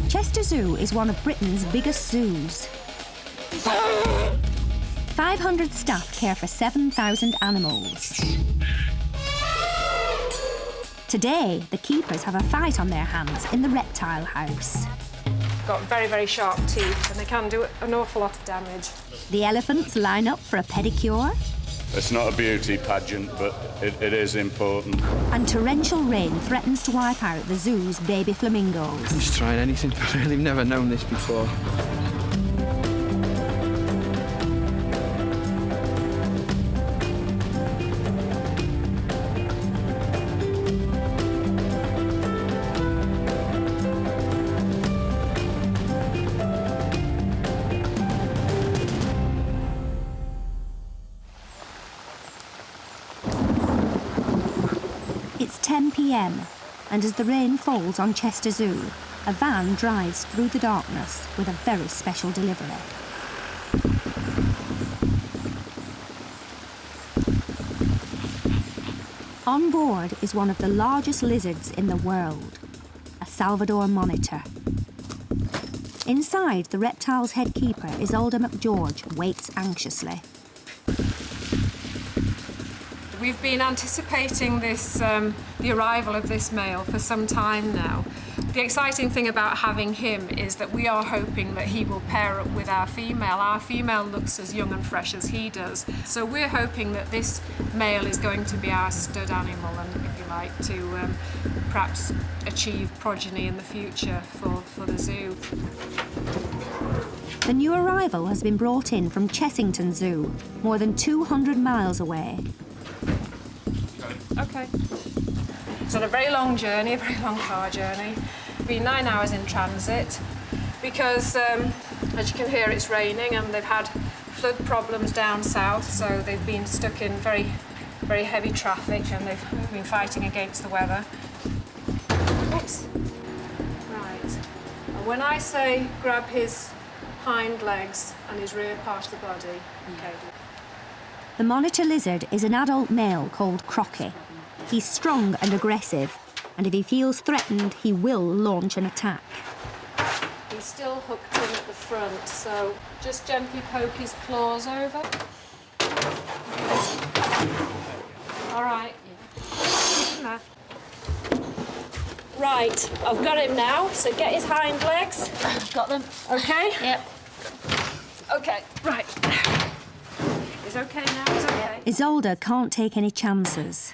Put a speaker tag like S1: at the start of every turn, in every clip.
S1: Chester Zoo is one of Britain's biggest zoos. 500 staff care for 7,000 animals. Today, the keepers have a fight on their hands in the reptile house.
S2: Got very, very sharp teeth and they can do an awful lot of damage.
S1: The elephants line up for a pedicure.
S3: It's not a beauty pageant, but it is important.
S1: And torrential rain threatens to wipe out the zoo's baby flamingos.
S4: I'm just trying anything. I've really never known this before.
S1: It's 10 p.m, and as the rain falls on Chester Zoo, a van drives through the darkness with a very special delivery. On board is one of the largest lizards in the world, a Salvador monitor. Inside, the reptile's head keeper, Isolde McGeorge, waits anxiously.
S2: We've been anticipating this, the arrival of this male for some time now. The exciting thing about having him is that we are hoping that he will pair up with our female. Our female looks as young and fresh as he does. So we're hoping that this male is going to be our stud animal and, if you like, to perhaps achieve progeny in the future for the zoo.
S1: The new arrival has been brought in from Chessington Zoo, more than 200 miles away.
S2: Okay. It's on a very long journey, a very long car journey. Been 9 hours in transit because, as you can hear, it's raining and they've had flood problems down south, so they've been stuck in very, very heavy traffic and they've been fighting against the weather. Oops. Right. And when I say grab his hind legs and his rear part of the body, okay.
S1: The monitor lizard is an adult male called Crocky. He's strong and aggressive, and if he feels threatened, he will launch an attack.
S2: He's still hooked in at the front, so just gently poke his claws over. All right. Keep him there. Right, I've got him now, so get his hind legs.
S5: Got them.
S2: Okay?
S5: Yep.
S2: Okay, right. He's okay now, he's okay.
S1: Isolde can't take any chances.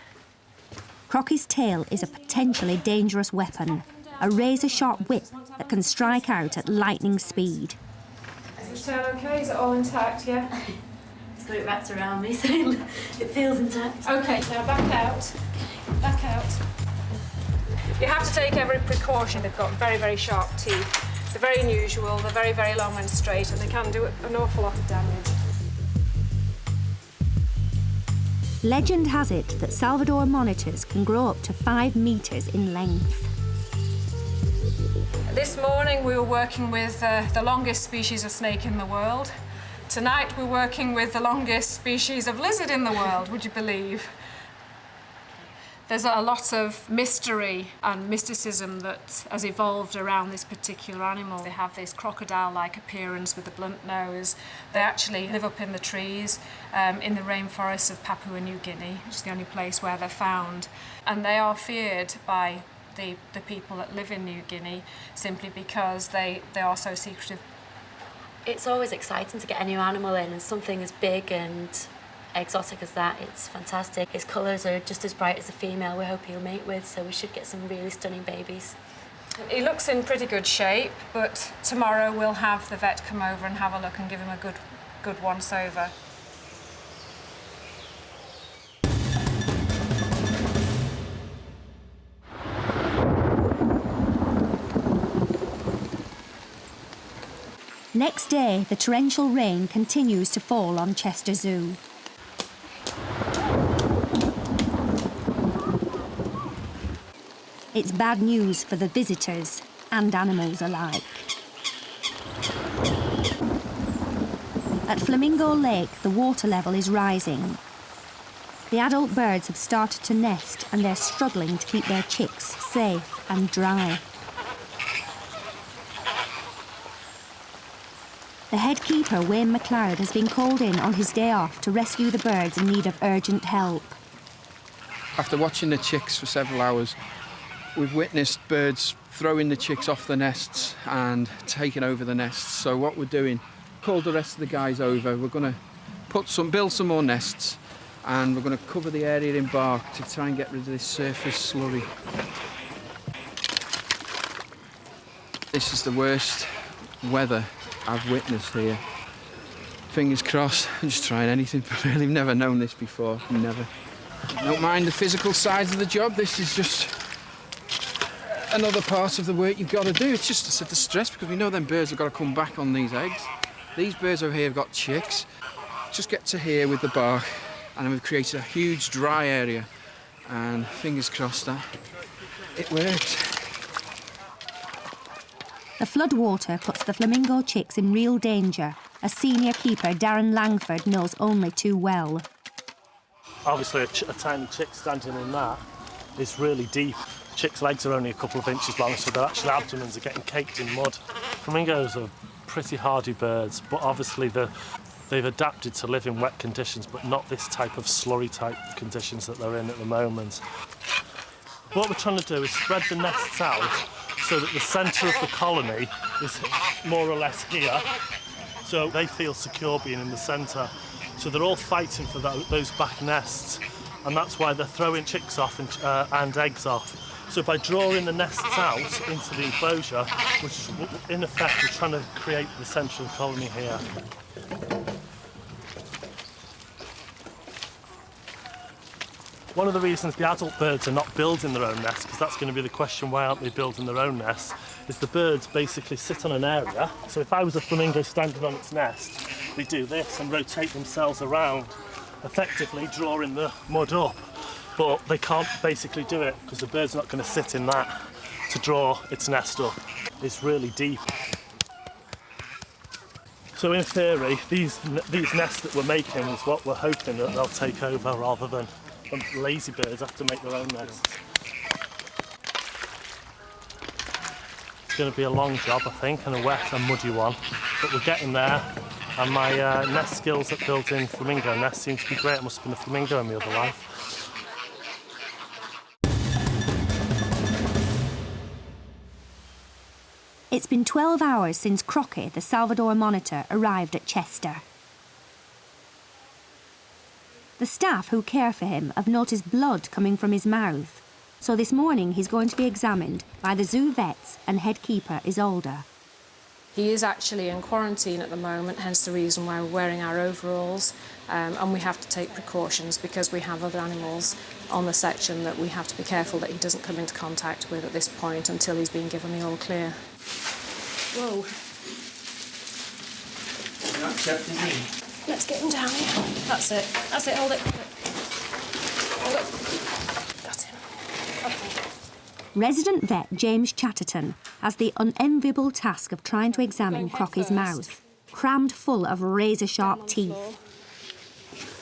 S1: Crocky's tail is a potentially dangerous weapon, a razor-sharp whip that can strike out at lightning speed.
S2: Is the tail okay? Is it all intact, yeah?
S5: It's got it wrapped around me, so it feels intact.
S2: Okay, now back out. Back out. You have to take every precaution. They've got very, very sharp teeth. They're very unusual, they're very, very long and straight, and they can do an awful lot of damage.
S1: Legend has it that Salvador monitors can grow up to 5 metres in length.
S2: This morning we were working with the longest species of snake in the world. Tonight we're working with the longest species of lizard in the world, would you believe? There's a lot of mystery and mysticism that has evolved around this particular animal. They have this crocodile-like appearance with a blunt nose. They actually live up in the trees in the rainforests of Papua New Guinea, which is the only place where they're found. And they are feared by the people that live in New Guinea simply because they are so secretive.
S5: It's always exciting to get a new animal in, and something as big and exotic as that. It's fantastic. His colours are just as bright as the female we're hoping he'll mate with, so we should get some really stunning babies.
S2: He looks in pretty good shape, but tomorrow we'll have the vet come over and have a look and give him a good once-over.
S1: Next day, the torrential rain continues to fall on Chester Zoo. It's bad news for the visitors and animals alike. At Flamingo Lake, the water level is rising. The adult birds have started to nest and they're struggling to keep their chicks safe and dry. The head keeper, Wayne McLeod, has been called in on his day off to rescue the birds in need of urgent help.
S4: After watching the chicks for several hours, we've witnessed birds throwing the chicks off the nests and taking over the nests. So what we're doing, called the rest of the guys over, we're going to build some more nests, and we're going to cover the area in bark to try and get rid of this surface slurry. This is the worst weather I've witnessed here. Fingers crossed, I'm just trying anything, but really never known this before, never. Don't mind the physical sides of the job, this is just another part of the work you've got to do. It's just the stress, because we know them birds have got to come back on these eggs. These birds over here have got chicks. Just get to here with the bark, and then we've created a huge dry area, and fingers crossed that it works.
S1: The flood water puts the flamingo chicks in real danger, as senior keeper Darren Langford knows only too well.
S6: Obviously, a tiny chick standing in that is really deep. Chicks' legs are only a couple of inches long, so their actual abdomens are getting caked in mud. Flamingos are pretty hardy birds, but obviously they've adapted to live in wet conditions, but not this type of slurry-type conditions that they're in at the moment. What we're trying to do is spread the nests out so that the centre of the colony is more or less here, so they feel secure being in the centre. So they're all fighting for those back nests, and that's why they're throwing chicks off and eggs off. So by drawing the nests out into the enclosure, which in effect we're trying to create the central colony here. One of the reasons the adult birds are not building their own nests, because that's going to be the question, why aren't they building their own nests, is the birds basically sit on an area. So if I was a flamingo standing on its nest, they do this and rotate themselves around, effectively drawing the mud up. But they can't basically do it because the bird's not going to sit in that to draw its nest up. It's really deep. So in theory, these nests that we're making is what we're hoping that they'll take over, rather than lazy birds have to make their own nests. It's going to be a long job, I think, and a wet and muddy one, but we're getting there. And my nest skills at building flamingo nests seem to be great. I must have been a flamingo in my other life.
S1: It's been 12 hours since Crocky, the Salvador monitor, arrived at Chester. The staff who care for him have noticed blood coming from his mouth, so this morning he's going to be examined by the zoo vets and head keeper Isolde.
S2: He is actually in quarantine at the moment, hence the reason why we're wearing our overalls, and we have to take precautions because we have other animals on the section that we have to be careful that he doesn't come into contact with at this point until he's been given the all clear. Whoa. Let's get him down here. That's it, hold it. Hold it. Got him. Okay.
S1: Resident vet James Chatterton has the unenviable task of trying to examine Crocky's mouth, crammed full of razor-sharp teeth.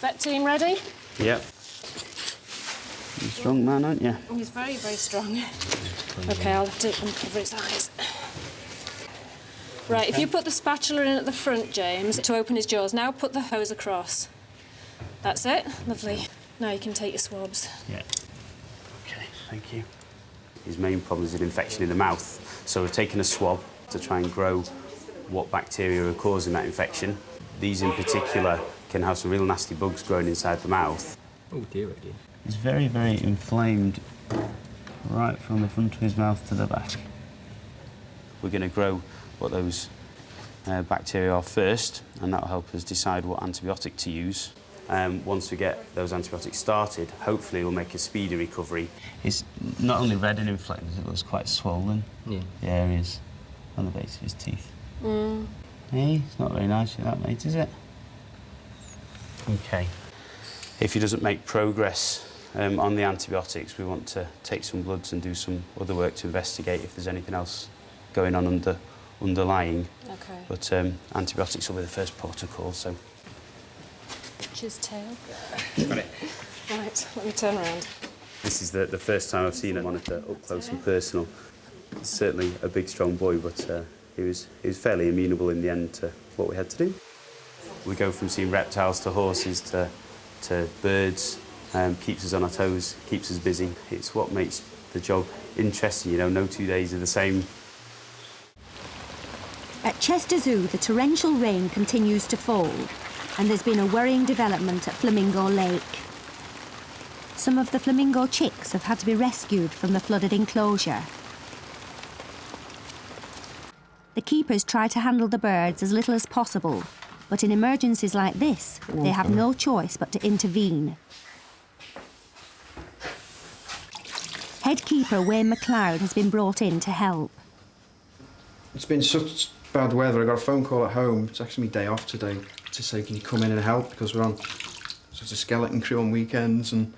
S2: Vet team ready?
S7: Yep. You're a strong man, aren't you?
S2: He's very, very strong. OK, I'll have to uncover his eyes. Right, if you put the spatula in at the front, James, to open his jaws. Now put the hose across. That's it. Lovely. Now you can take your swabs.
S7: Yeah. OK, thank you. His main problem is an infection in the mouth. So we've taken a swab to try and grow what bacteria are causing that infection. These in particular can have some real nasty bugs growing inside the mouth.
S8: Oh dear, oh dear.
S7: He's very, very inflamed right from the front of his mouth to the back. We're going to grow what those bacteria are first, and that'll help us decide what antibiotic to use. Once we get those antibiotics started, hopefully we'll make a speedy recovery. It's not only red and inflamed, it was quite swollen, the areas on the base of his teeth. Hey, it's not very nice, that, mate, is it? OK. If he doesn't make progress on the antibiotics, we want to take some bloods and do some other work to investigate if there's anything else going on underlying.
S2: OK.
S7: But antibiotics will be the first protocol, so...
S2: His tail.
S8: Got it.
S2: Right, let me turn around.
S7: This is the first time I've seen a monitor up close and personal. He's certainly a big, strong boy, but he was fairly amenable in the end to what we had to do. We go from seeing reptiles to horses to birds, keeps us on our toes, keeps us busy. It's what makes the job interesting, you know, no 2 days are the same.
S1: At Chester Zoo, the torrential rain continues to fall, and there's been a worrying development at Flamingo Lake. Some of the flamingo chicks have had to be rescued from the flooded enclosure. The keepers try to handle the birds as little as possible, but in emergencies like this, they have no choice but to intervene. Head keeper Wayne McLeod has been brought in to help.
S4: It's been such bad weather. I got a phone call at home. It's actually my day off today to say, can you come in and help, because we're on such a skeleton crew on weekends and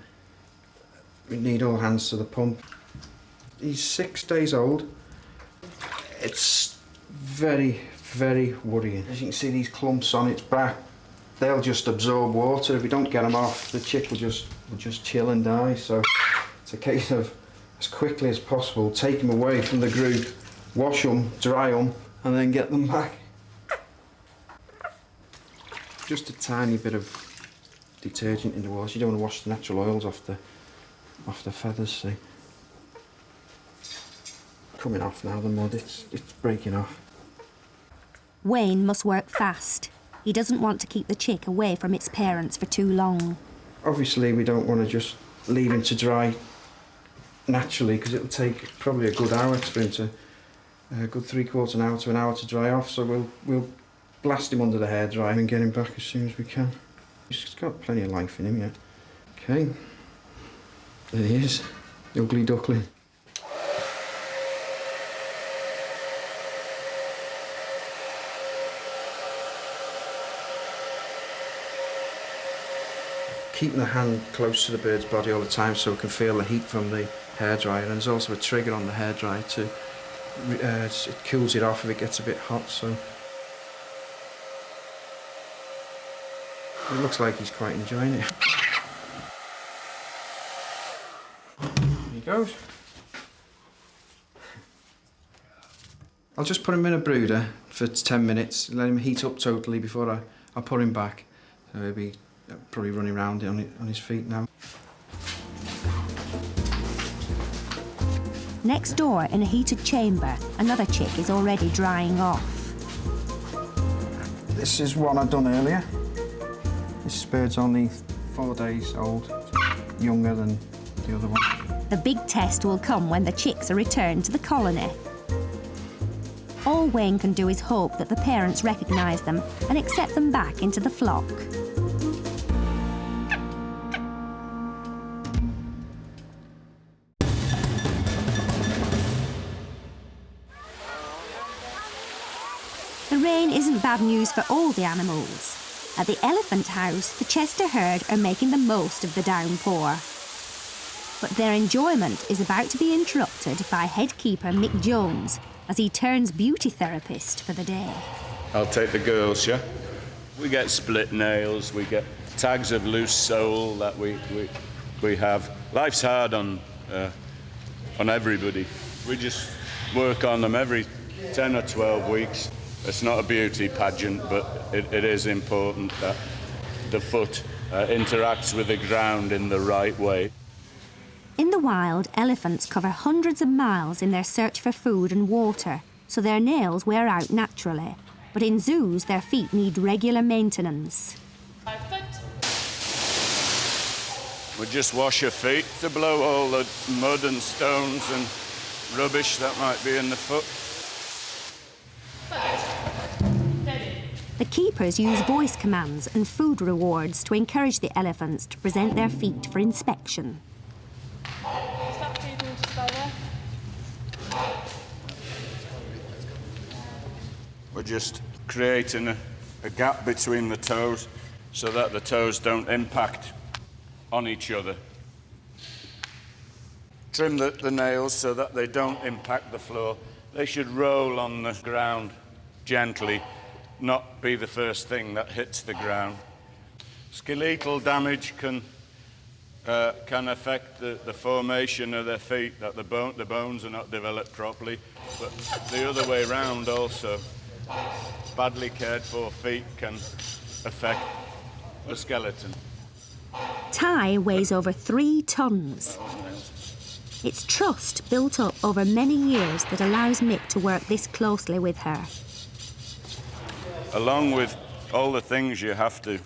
S4: we need all hands to the pump. He's 6 days old. It's very, very worrying. As you can see, these clumps on its back, they'll just absorb water. If we don't get them off, the chick will just chill and die. So it's a case of, as quickly as possible, take them away from the group, wash them, dry them, and then get them back. Just a tiny bit of detergent in the water. You don't want to wash the natural oils off the feathers, see. Coming off now, the mud, it's breaking off.
S1: Wayne must work fast. He doesn't want to keep the chick away from its parents for too long.
S4: Obviously, we don't want to just leave him to dry naturally, because it'll take probably a good hour for him to, a good 3/4 an hour to an hour to dry off. So we'll blast him under the hairdryer and get him back as soon as we can. He's got plenty of life in him yet. Okay, there he is, the ugly duckling. Keeping the hand close to the bird's body all the time so we can feel the heat from the hairdryer, and there's also a trigger on the hairdryer to it cools it off if it gets a bit hot. So it looks like he's quite enjoying it. There he goes. I'll just put him in a brooder for 10 minutes, let him heat up totally before I put him back. So he'll be probably running around on his feet now.
S1: Next door, in a heated chamber, another chick is already drying off.
S4: This is one I'd done earlier. This bird's only 4 days old, younger than the other one.
S1: The big test will come when the chicks are returned to the colony. All Wayne can do is hope that the parents recognise them and accept them back into the flock. The rain isn't bad news for all the animals. At the elephant house, the Chester herd are making the most of the downpour. But their enjoyment is about to be interrupted by head keeper Mick Jones as he turns beauty therapist for the day.
S3: I'll take the girls, yeah? We get split nails, we get tags of loose sole that we have. Life's hard on everybody. We just work on them every 10 or 12 weeks. It's not a beauty pageant, but it is important that the foot interacts with the ground in the right way.
S1: In the wild, elephants cover hundreds of miles in their search for food and water, so their nails wear out naturally. But in zoos, their feet need regular maintenance.
S3: We just wash your feet to blow all the mud and stones and rubbish that might be in the foot.
S1: The keepers use voice commands and food rewards to encourage the elephants to present their feet for inspection.
S3: We're just creating a gap between the toes so that the toes don't impact on each other. Trim the nails so that they don't impact the floor. They should roll on the ground gently, not be the first thing that hits the ground. Skeletal damage can can affect the formation of their feet, that the bones are not developed properly. But the other way round also, badly cared for feet can affect the skeleton.
S1: Ty weighs over 3 tons. It's trust built up over many years that allows Mick to work this closely with her.
S3: Along with all the things you have to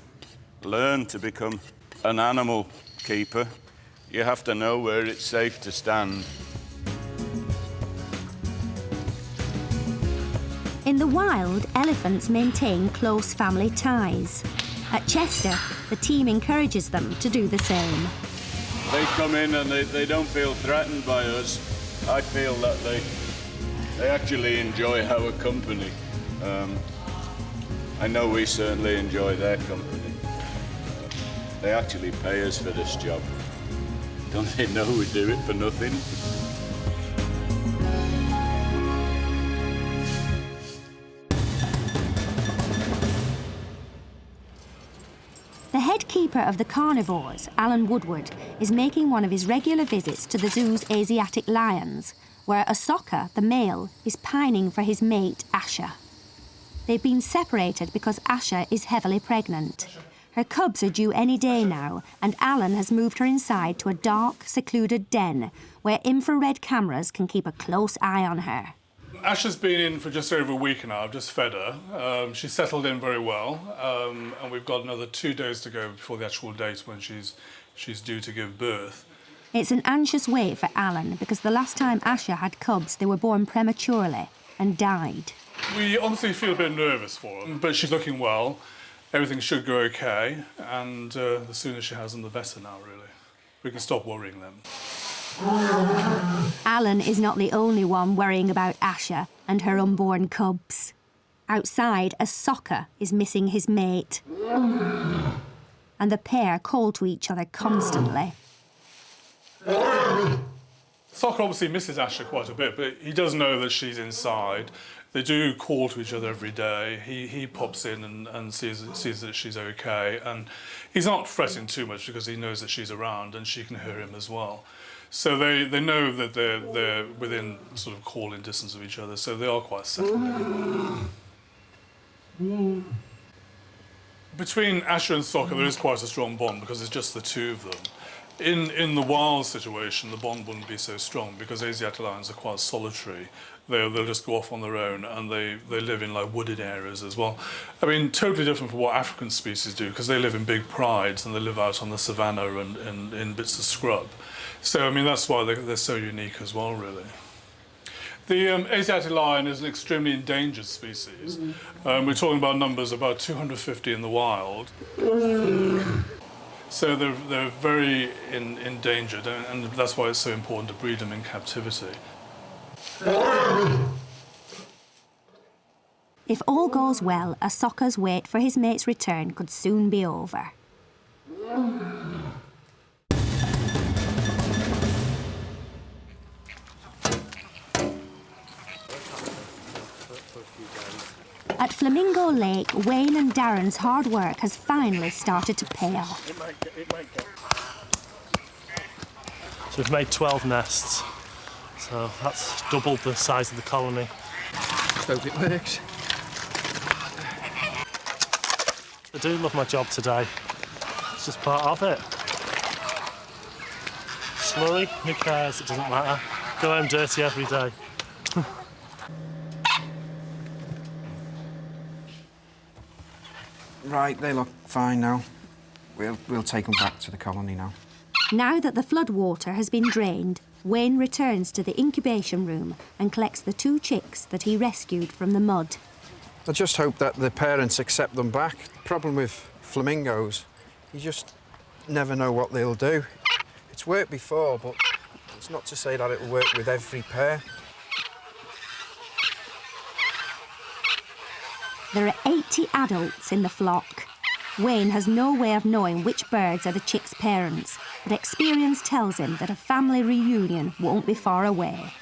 S3: learn to become an animal keeper, you have to know where it's safe to stand.
S1: In the wild, elephants maintain close family ties. At Chester, the team encourages them to do the same.
S3: They come in and they don't feel threatened by us. I feel that they actually enjoy our company. I know we certainly enjoy their company. They actually pay us for this job. Don't they know we do it for nothing?
S1: The head keeper of the carnivores, Alan Woodward, is making one of his regular visits to the zoo's Asiatic lions, where Asoka, the male, is pining for his mate, Asha. They've been separated because Asha is heavily pregnant. Her cubs are due any day now, and Alan has moved her inside to a dark, secluded den where infrared cameras can keep a close eye on her.
S8: Asha's been in for just over a week now. I've just fed her. She's settled in very well, and we've got another 2 days to go before the actual date when she's due to give birth.
S1: It's an anxious wait for Alan because the last time Asha had cubs, they were born prematurely and died.
S8: We honestly feel a bit nervous for her, but she's looking well. Everything should go okay, and the sooner she has them, the better now, really. We can stop worrying them.
S1: Alan is not the only one worrying about Asha and her unborn cubs. Outside, a Asoka is missing his mate. And the pair call to each other constantly.
S8: Sokka obviously misses Asha quite a bit, but he does know that she's inside. They do call to each other every day. He pops in and sees that she's okay, and he's not fretting too much because he knows that she's around and she can hear him as well. So they know that they're within sort of calling distance of each other, so they are quite settled in. Between Asha and Sokka, there is quite a strong bond because it's just the two of them. In the wild situation, the bond wouldn't be so strong because Asiatic lions are quite solitary. They'll just go off on their own, and they live in like wooded areas as well. I mean, totally different from what African species do because they live in big prides and they live out on the savannah and in bits of scrub. So, I mean, that's why they're so unique as well, really. The Asiatic lion is an extremely endangered species. We're talking about numbers about 250 in the wild. So they're very endangered, and that's why it's so important to breed them in captivity.
S1: If all goes well, Asoka's wait for his mate's return could soon be over. At Flamingo Lake, Wayne and Darren's hard work has finally started to pay off.
S6: It might go. So we've made 12 nests. So that's doubled the size of the colony.
S4: Hope it works.
S6: I do love my job today. It's just part of it. Slurry, who cares? It doesn't matter. Go home dirty every day.
S4: Right, they look fine now. We'll take them back to the colony now.
S1: Now that the flood water has been drained, Wayne returns to the incubation room and collects the 2 chicks that he rescued from the mud.
S4: I just hope that the parents accept them back. The problem with flamingos, you just never know what they'll do. It's worked before, but it's not to say that it'll work with every pair.
S1: There are 80 adults in the flock. Wayne has no way of knowing which birds are the chicks' parents, but experience tells him that a family reunion won't be far away.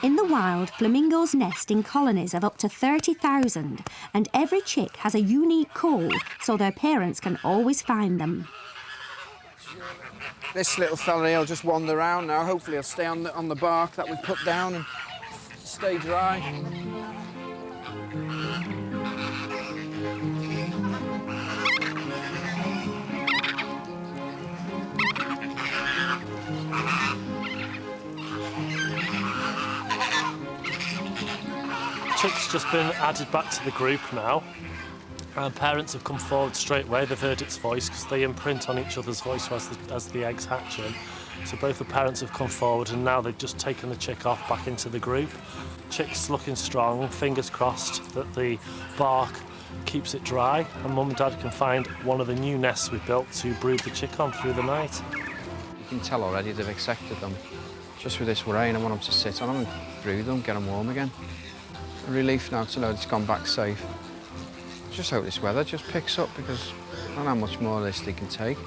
S1: In the wild, flamingos nest in colonies of up to 30,000, and every chick has a unique call so their parents can always find them.
S4: This little fella here will just wander around now. Hopefully he'll stay on the bark that we've put down and stay dry.
S6: Chick's just been added back to the group now. Our parents have come forward straight away. They've heard its voice because they imprint on each other's voice as the eggs hatch in. So both the parents have come forward and now they've just taken the chick off back into the group. Chick's looking strong, fingers crossed that the bark keeps it dry and Mum and Dad can find one of the new nests we built to brood the chick on through the night.
S4: You can tell already they've accepted them. Just with this rain, I want them to sit on them and brood them, get them warm again. A relief now to know it's gone back safe. Just hope this weather just picks up because I don't know how much more of this they can take.